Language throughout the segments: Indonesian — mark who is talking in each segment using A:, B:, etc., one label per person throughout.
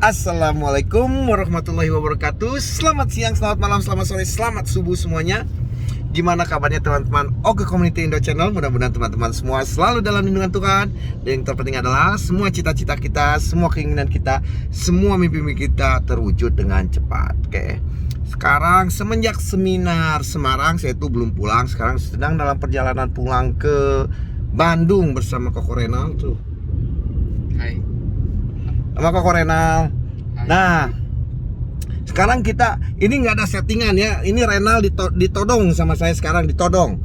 A: Assalamualaikum warahmatullahi wabarakatuh. Selamat siang, selamat malam, selamat sore, selamat subuh semuanya. Gimana kabarnya teman-teman Oke Community Indo Channel? Mudah-mudahan teman-teman semua selalu dalam lindungan Tuhan. Dan yang terpenting adalah semua cita-cita kita, semua keinginan kita, semua mimpi-mimpi kita terwujud dengan cepat. Oke. Sekarang semenjak seminar Semarang, saya itu belum pulang. Sekarang sedang dalam perjalanan pulang ke Bandung bersama Koko Renal tuh.
B: Hai.
A: Sama Koko Renal. Nah, sekarang kita ini nggak ada settingan ya. Ini Renal ditodong sama saya sekarang, ditodong.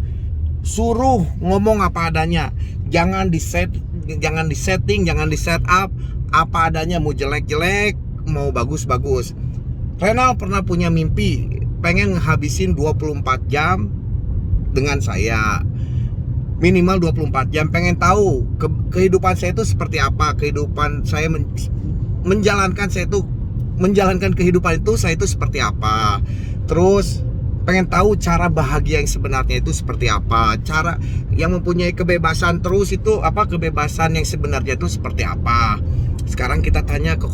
A: Suruh ngomong apa adanya. Jangan disetting, jangan di set up. Apa adanya, mau jelek-jelek, mau bagus-bagus. Renal pernah punya mimpi pengen ngehabisin 24 jam dengan saya. Minimal 24 jam, pengen tahu kehidupan saya itu seperti apa, kehidupan saya menjalankan kehidupan itu saya itu seperti apa. Terus pengen tahu cara bahagia yang sebenarnya itu seperti apa, cara yang mempunyai kebebasan terus itu apa, kebebasan yang sebenarnya itu seperti apa. Sekarang kita tanya ke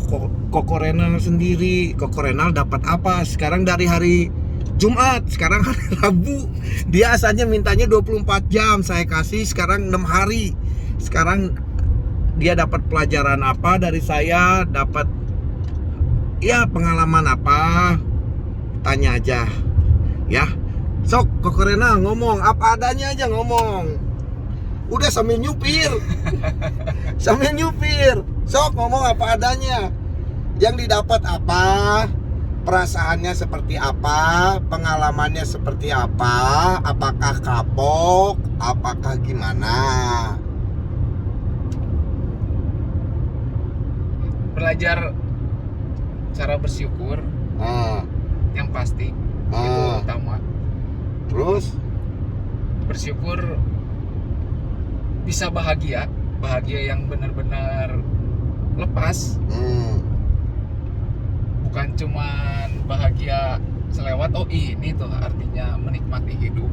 A: Koko Renal sendiri. Koko Renal dapat apa sekarang dari hari Jumat, sekarang hari Rabu. Dia asalnya mintanya 24 jam, saya kasih sekarang 6 hari. Sekarang dia dapat pelajaran apa dari saya, dapat ya pengalaman apa, tanya aja ya. Sok Koko Renal ngomong apa adanya aja, ngomong. Udah sambil nyupir sambil nyupir, sok ngomong apa adanya. Yang didapat apa, perasaannya seperti apa, pengalamannya seperti apa, apakah kapok, apakah gimana.
B: Belajar cara bersyukur yang pasti itu utama.
A: Terus
B: bersyukur bisa bahagia yang benar-benar lepas. Bukan cuman bahagia selewat, oh ini tuh artinya menikmati hidup.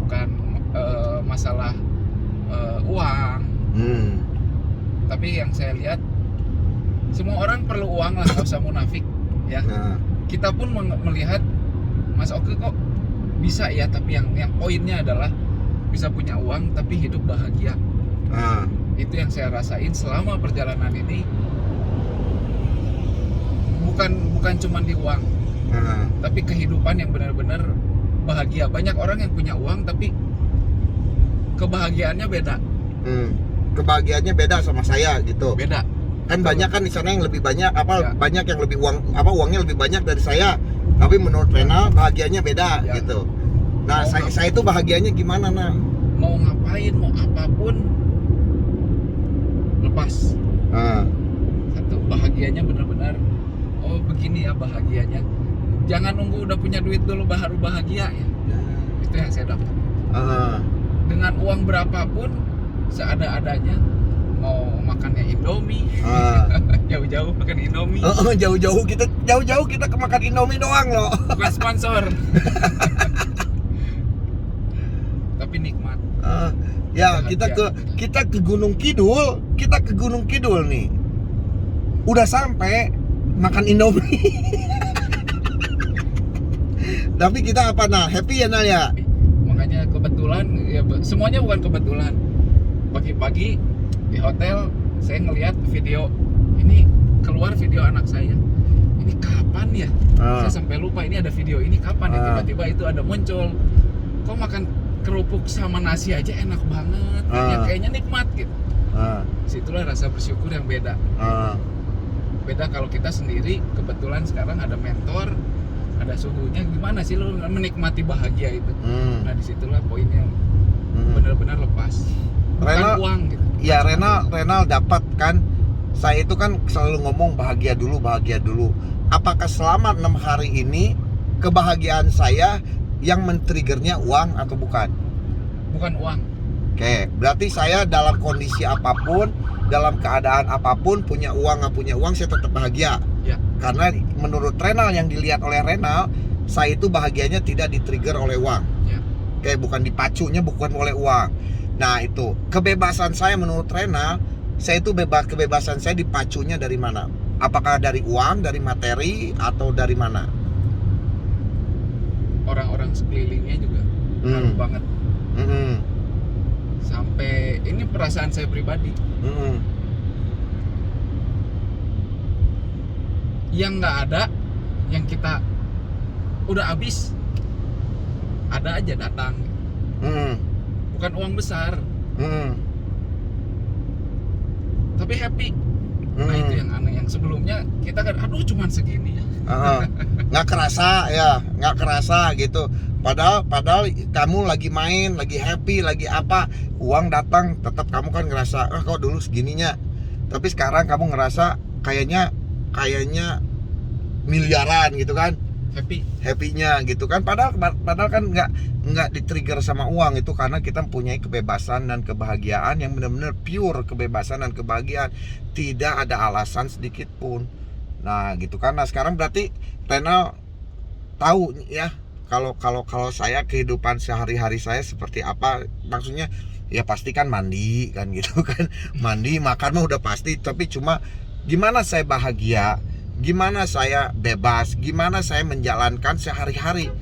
B: Bukan masalah uang. Tapi yang saya lihat, semua orang perlu uang lah, nggak usah munafik ya. Kita pun melihat Mas Oke kok bisa ya, tapi yang poinnya adalah bisa punya uang tapi hidup bahagia. Itu yang saya rasain selama perjalanan ini. Bukan cuma di uang, tapi kehidupan yang benar-benar bahagia. Banyak orang yang punya uang tapi kebahagiaannya beda.
A: Kebahagiaannya beda sama saya gitu.
B: Beda.
A: Kan betul. Banyak kan di sana yang lebih banyak
B: Ya.
A: Banyak yang lebih uangnya lebih banyak dari saya. Tapi menurut Renal bahagianya beda
B: Ya.
A: gitu. Nah, saya itu bahagianya gimana, nah?
B: Mau ngapain, mau apapun lepas. Satu, bahagianya benar-benar oh begini ya bahagianya. Jangan nunggu udah punya duit dulu baru bahagia ya. Itu yang saya dapat. Dengan uang berapapun seada-adanya, mau makannya Indomie, jauh-jauh makan Indomie.
A: Jauh-jauh kita ke makan Indomie doang loh.
B: Bukan sponsor. Tapi nikmat.
A: Ya kita ke Gunung Kidul, nih. Udah sampai makan Indomie. Tapi kita apa nah? Happy ya, Nal ya?
B: Makanya kebetulan ya, semuanya bukan kebetulan. Pagi-pagi di hotel saya ngelihat video ini, keluar video anak saya. Ini kapan ya? Saya sampai lupa ini ada video ini kapan ya, tiba-tiba itu ada muncul. Kok makan kerupuk sama nasi aja enak banget. Kayaknya nikmat gitu. Situlah rasa bersyukur yang beda. Beda kalau kita sendiri, kebetulan sekarang ada mentor, ada suhunya, gimana sih lo menikmati bahagia itu. Nah disitulah poinnya, benar-benar lepas. Bukan
A: Renal,
B: uang gitu.
A: Ya Renal dapat kan. Saya itu kan selalu ngomong bahagia dulu. Apakah selama 6 hari ini kebahagiaan saya yang men-triggernya uang atau bukan?
B: Bukan uang.
A: Oke, berarti saya dalam kondisi apapun, dalam keadaan apapun, punya uang nggak punya uang, saya tetap bahagia.
B: Ya.
A: Karena menurut Renal, yang dilihat oleh Renal, saya itu bahagianya tidak di-trigger oleh uang.
B: Ya.
A: Oke, bukan dipacunya bukan oleh uang. Nah itu kebebasan saya menurut Renal saya itu kebebasan saya dipacunya dari mana? Apakah dari uang, dari materi, atau dari mana?
B: Orang-orang sekelilingnya juga ngaruh banget. Sampai ini perasaan saya pribadi. Yang nggak ada, yang kita udah habis, ada aja datang. Bukan uang besar, tapi happy. Nah itu yang aneh, yang sebelumnya kita kan aduh cuman segini ya.
A: Nggak kerasa gitu. Padahal kamu lagi main, lagi happy, lagi apa, uang datang, tetap kamu kan ngerasa kok dulu segininya. Tapi sekarang kamu ngerasa kayaknya miliaran gitu kan. Happy-nya gitu kan. Padahal kan nggak di-trigger sama uang itu, karena kita mempunyai kebebasan dan kebahagiaan yang benar-benar pure kebebasan dan kebahagiaan, tidak ada alasan sedikit pun. Nah gitu kan. Nah sekarang berarti Renal tahu ya kalau saya kehidupan sehari-hari saya seperti apa. Maksudnya ya pasti kan mandi kan gitu kan. Mandi, makan mah udah pasti, tapi cuma gimana saya bahagia, gimana saya bebas, gimana saya menjalankan sehari-hari.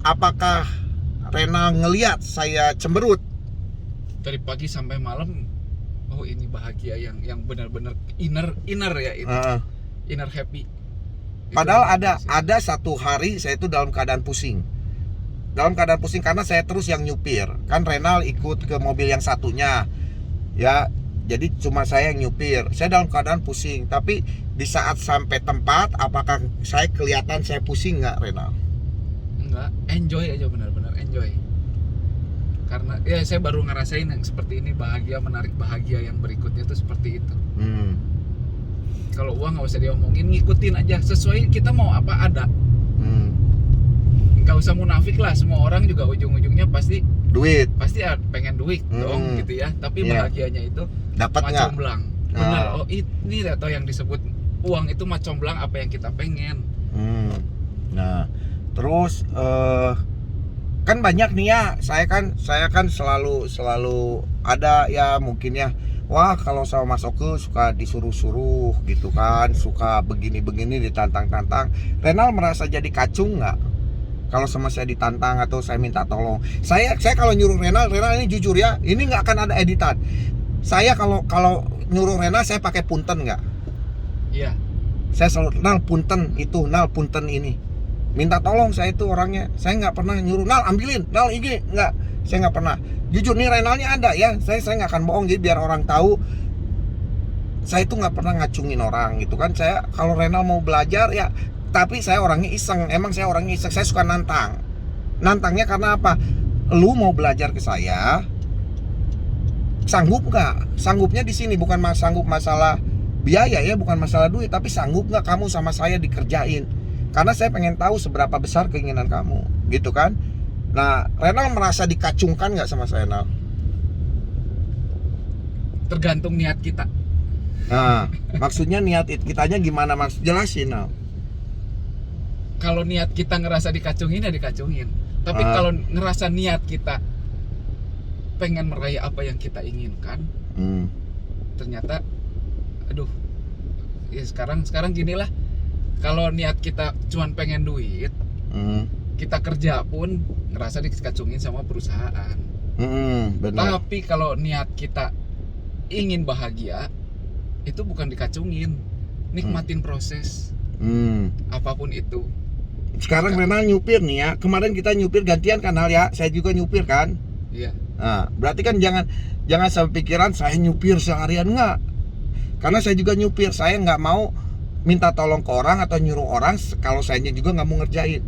A: Apakah Renal ngelihat saya cemberut
B: Dari pagi sampai malam, oh ini bahagia yang benar-benar inner ya itu. Inner happy.
A: Padahal ada satu hari saya itu dalam keadaan pusing. Karena saya terus yang nyupir. Kan Renal ikut ke mobil yang satunya. Ya, jadi cuma saya yang nyupir. Saya dalam keadaan pusing. Tapi di saat sampai tempat, apakah saya kelihatan saya pusing nggak, Renal?
B: Enggak, enjoy aja, benar-benar enjoy. Karena ya saya baru ngerasain yang seperti ini, bahagia, menarik bahagia yang berikutnya itu seperti itu. Kalau uang nggak usah diomongin, ngikutin aja sesuai kita mau apa ada. Nggak usah munafik lah, semua orang juga ujung-ujungnya pasti
A: Duit.
B: Pasti pengen duit dong gitu ya. Tapi bahagianya itu
A: dapat nggak?
B: macomblang. Benar. Oh ini atau yang disebut uang itu macomblang apa yang kita pengen.
A: Nah terus kan banyak nih ya, saya kan selalu ada ya mungkin ya, wah kalau sama Mas Oke suka disuruh-suruh gitu kan, suka begini-begini, ditantang-tantang. Renal merasa jadi kacung nggak kalau sama saya ditantang atau saya minta tolong? Saya kalau nyuruh Renal ini jujur ya, ini nggak akan ada editan. Saya kalau nyuruh Renal, saya pakai punten nggak?
B: Iya.
A: Saya selalu Nal punten itu, Nal punten ini. Minta tolong saya itu orangnya. Saya nggak pernah nyuruh Nal ambilin, Nal ini nggak. Saya nggak pernah. Jujur nih Renalnya ada ya. Saya nggak akan bohong, jadi biar orang tahu. Saya itu nggak pernah ngacungin orang gitu kan. Saya kalau Renal mau belajar ya, tapi saya orangnya iseng. Emang saya orangnya iseng. Saya suka nantang. Nantangnya karena apa? Lu mau belajar ke saya, sanggup nggak? Sanggupnya di sini bukan sanggup masalah biaya ya, bukan masalah duit, tapi sanggup nggak kamu sama saya dikerjain? Karena saya pengen tahu seberapa besar keinginan kamu, gitu kan? Nah, Renal merasa dikacungkan nggak sama saya, Nal?
B: Tergantung niat kita.
A: Nah, maksudnya niat kitanya gimana, Mas? Jelasin, Nal.
B: Kalau niat kita ngerasa dikacungin ya dikacungin. Tapi kalau ngerasa niat kita pengen meraih apa yang kita inginkan, ternyata aduh, ya sekarang ginilah. Kalau niat kita cuman pengen duit, kita kerja pun ngerasa dikacungin sama perusahaan.
A: Benar.
B: Tapi kalau niat kita ingin bahagia, itu bukan dikacungin, nikmatin proses, apapun itu.
A: Sekarang Renal nyupir nih ya. Kemarin kita nyupir gantian kan, Nal ya. Saya juga nyupir kan.
B: Iya.
A: Nah, berarti kan jangan sampai pikiran saya nyupir seharian, enggak. Karena saya juga nyupir, saya nggak mau minta tolong ke orang atau nyuruh orang kalau saya juga nggak mau ngerjain.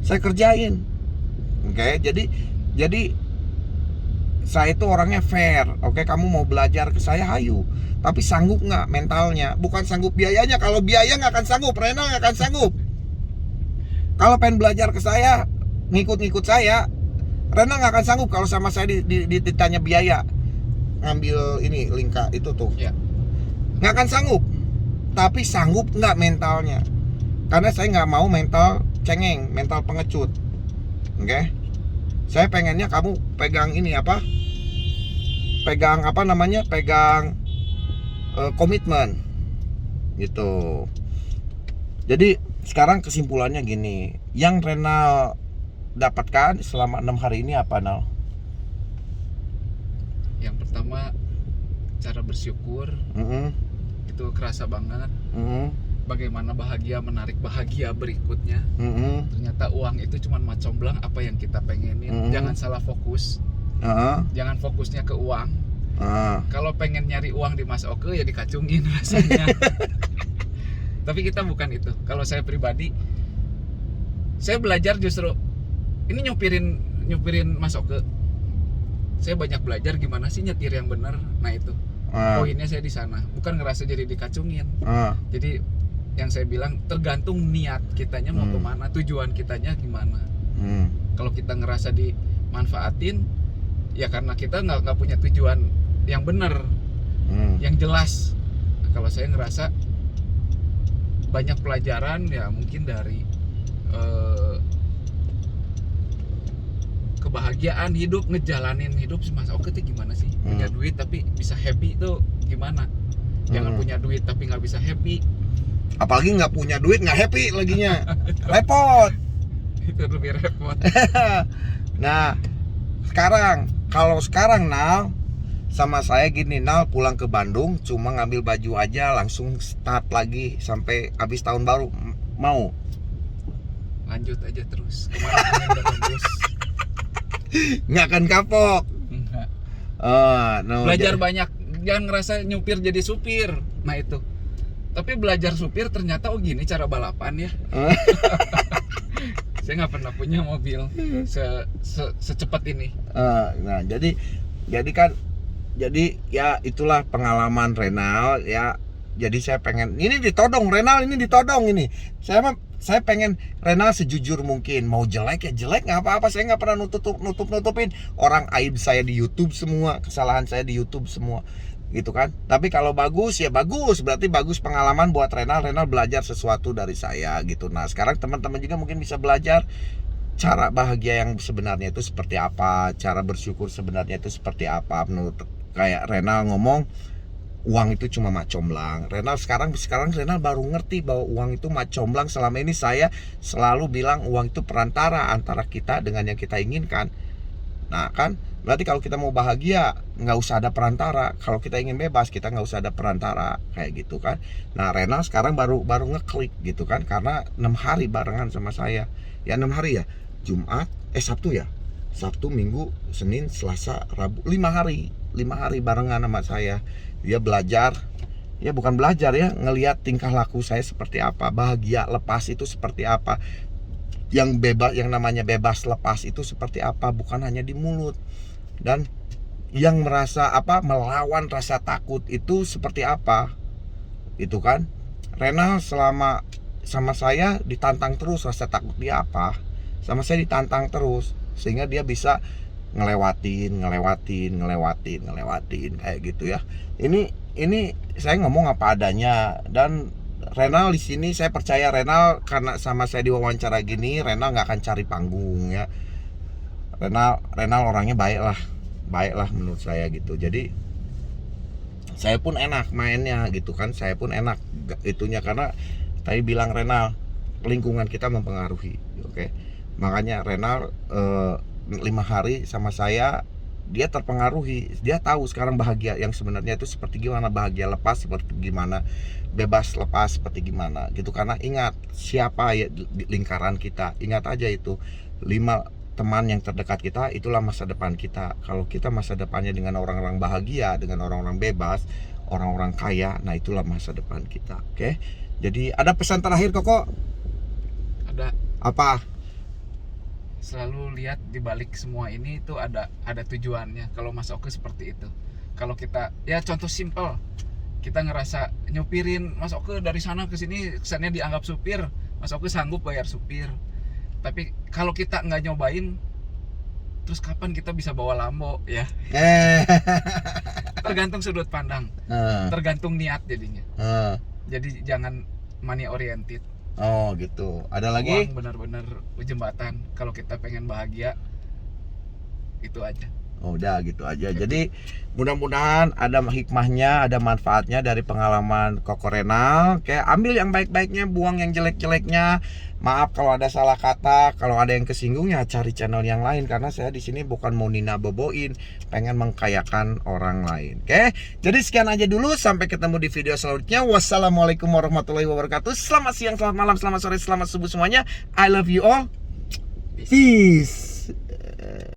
A: Saya kerjain. Oke, jadi saya itu orangnya fair. Oke, kamu mau belajar ke saya, hayu. Tapi sanggup nggak mentalnya? Bukan sanggup biayanya. Kalau biaya nggak akan sanggup, Renal nggak akan sanggup. Kalau pengen belajar ke saya, ngikut saya, Renal nggak akan sanggup kalau sama saya ditanya biaya. Ngambil ini lingka itu tuh.
B: Ya.
A: Nggak akan sanggup. Tapi sanggup nggak mentalnya? Karena saya nggak mau mental cengeng, mental pengecut. Oke? Saya pengennya kamu pegang ini apa? Pegang apa namanya? Pegang komitmen gitu. Jadi sekarang kesimpulannya gini, yang Renal dapatkan selama 6 hari ini apa, Nal?
B: Yang pertama, cara bersyukur
A: Mm-mm.
B: itu kerasa banget.
A: Mm-mm.
B: Bagaimana bahagia menarik bahagia berikutnya.
A: Mm-mm.
B: Ternyata uang itu cuma macomblang apa yang kita pengenin. Jangan salah fokus. Jangan fokusnya ke uang. Kalau pengen nyari uang di Mas Oke ya dikacungin rasanya. Tapi kita bukan itu. Kalau saya pribadi, saya belajar justru ini nyupirin Mas Oke. Saya banyak belajar gimana sih nyetir yang benar. Nah itu poinnya saya di sana. Bukan ngerasa jadi dikacungin. Jadi yang saya bilang tergantung niat kitanya mau kemana, tujuan kitanya gimana. Kalau kita ngerasa dimanfaatin, ya karena kita nggak punya tujuan yang benar, yang jelas. Nah, kalau saya ngerasa banyak pelajaran ya mungkin dari kebahagiaan hidup, ngejalanin hidup sih Mas Oke tuh gimana sih? Punya duit tapi bisa happy itu gimana? Jangan punya duit tapi nggak bisa happy.
A: Apalagi nggak punya duit nggak happy laginya, repot.
B: Itu lebih repot.
A: Nah kalau sekarang Nal sama saya gini, Nal pulang ke Bandung cuma ngambil baju aja langsung start lagi sampai habis tahun baru. Mau?
B: Lanjut aja terus. Kemarin udah tembus.
A: Nggak akan kapok.
B: Enggak.
A: No,
B: Belajar banyak. Jangan ngerasa nyupir jadi supir. Nah itu. Tapi belajar supir ternyata gini cara balapan ya. Saya nggak pernah punya mobil secepat ini.
A: Nah jadi ya itulah pengalaman Renal ya. Jadi saya pengen ini ditodong Renal, ini ditodong ini. Saya pengen Renal sejujur mungkin. Mau jelek ya jelek, nggak apa-apa. Saya nggak pernah nutupin orang aib saya di YouTube semua, kesalahan saya di YouTube semua, gitu kan. Tapi kalau bagus ya bagus, berarti bagus pengalaman buat Renal belajar sesuatu dari saya gitu. Nah sekarang teman-teman juga mungkin bisa belajar cara bahagia yang sebenarnya itu seperti apa, cara bersyukur sebenarnya itu seperti apa. Menurut kayak Renal ngomong uang itu cuma macomblang. Sekarang Renal baru ngerti bahwa uang itu macomblang. Selama ini saya selalu bilang uang itu perantara antara kita dengan yang kita inginkan. Nah kan, berarti kalau kita mau bahagia nggak usah ada perantara. Kalau kita ingin bebas kita nggak usah ada perantara, kayak gitu kan. Nah Renal sekarang baru ngeklik gitu kan, karena 6 hari barengan sama saya. Ya 6 hari ya, Sabtu ya, Sabtu, Minggu, Senin, Selasa, Rabu, 5 hari barengan sama saya. Dia belajar, ya bukan belajar ya, ngelihat tingkah laku saya seperti apa, bahagia lepas itu seperti apa, yang bebas, yang namanya bebas lepas itu seperti apa, bukan hanya di mulut. Dan yang merasa melawan rasa takut itu seperti apa, itu kan. Renal selama sama saya ditantang terus, rasa takut dia apa, sama saya ditantang terus, sehingga dia bisa ngelewatin kayak gitu ya. Ini saya ngomong apa adanya. Dan Renal di sini saya percaya Renal, karena sama saya diwawancara gini, Renal nggak akan cari panggung ya. Renal orangnya baik lah menurut saya gitu. Jadi saya pun enak mainnya gitu kan, saya pun enak itunya, karena tadi bilang Renal, lingkungan kita mempengaruhi, oke. Makanya Renal 5 hari sama saya, dia terpengaruhi. Dia tahu sekarang bahagia yang sebenarnya itu seperti gimana, bahagia lepas seperti gimana, bebas lepas seperti gimana gitu. Karena ingat siapa ya di lingkaran kita, ingat aja itu 5 teman yang terdekat kita, itulah masa depan kita. Kalau kita masa depannya dengan orang-orang bahagia, dengan orang-orang bebas, orang-orang kaya, nah itulah masa depan kita, oke. Jadi ada pesan terakhir Koko?
B: Ada.
A: Apa?
B: Selalu lihat di balik semua ini itu ada tujuannya. Kalau Mas Oke seperti itu. Kalau kita, ya contoh simpel, kita ngerasa nyupirin Mas Oke dari sana ke sini, kesannya dianggap supir. Mas Oke sanggup bayar supir. Tapi kalau kita nggak nyobain, terus kapan kita bisa bawa Lambo ya? Tergantung sudut pandang, tergantung niat jadinya. Jadi jangan money oriented.
A: Oh gitu. Ada lagi?
B: Uang benar-benar jembatan. Kalau kita pengen bahagia, itu aja.
A: Udah gitu aja. Jadi mudah-mudahan ada hikmahnya, ada manfaatnya dari pengalaman Koko Renal. Kayak ambil yang baik-baiknya, buang yang jelek-jeleknya. Maaf kalau ada salah kata, kalau ada yang kesinggung ya cari channel yang lain, karena saya di sini bukan mau nina boboin, pengen mengkayakan orang lain. Oke. Jadi sekian aja dulu, sampai ketemu di video selanjutnya. Wassalamualaikum warahmatullahi wabarakatuh. Selamat siang, selamat malam, selamat sore, selamat subuh semuanya. I love you all. Peace.